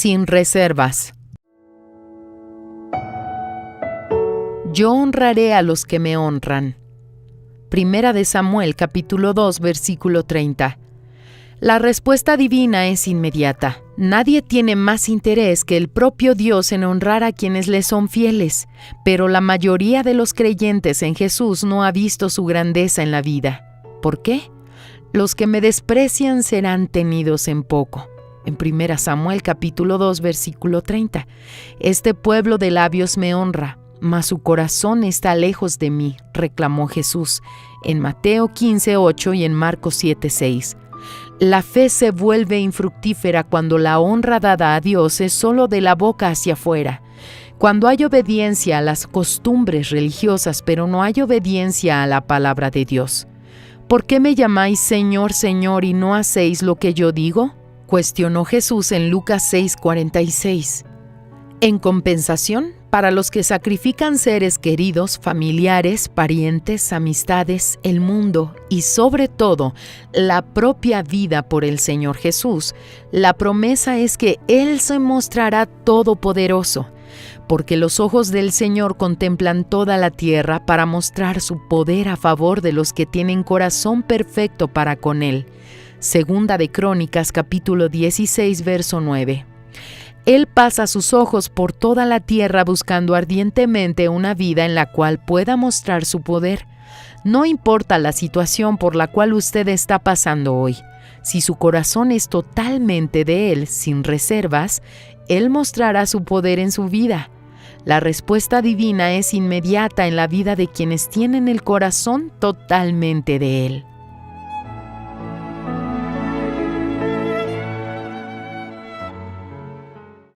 sin reservas. Yo honraré a los que me honran. Primera de Samuel, capítulo 2, versículo 30. La respuesta divina es inmediata. Nadie tiene más interés que el propio Dios en honrar a quienes le son fieles, pero la mayoría de los creyentes en Jesús no ha visto su grandeza en la vida. ¿Por qué? Los que me desprecian serán tenidos en poco. En 1 Samuel capítulo 2, versículo 30. Este pueblo de labios me honra, mas su corazón está lejos de mí, reclamó Jesús en Mateo 15, 8 y en Marcos 7, 6. La fe se vuelve infructífera cuando la honra dada a Dios es solo de la boca hacia afuera. Cuando hay obediencia a las costumbres religiosas, pero no hay obediencia a la palabra de Dios. ¿Por qué me llamáis Señor, Señor, y no hacéis lo que yo digo?, cuestionó Jesús en Lucas 6:46. En compensación, para los que sacrifican seres queridos, familiares, parientes, amistades, el mundo y sobre todo la propia vida por el Señor Jesús, la promesa es que Él se mostrará todopoderoso, porque los ojos del Señor contemplan toda la tierra para mostrar su poder a favor de los que tienen corazón perfecto para con Él. Segunda de Crónicas, capítulo 16, verso 9. Él pasa sus ojos por toda la tierra buscando ardientemente una vida en la cual pueda mostrar su poder. No importa la situación por la cual usted está pasando hoy. Si su corazón es totalmente de Él, sin reservas, Él mostrará su poder en su vida. La respuesta divina es inmediata en la vida de quienes tienen el corazón totalmente de Él.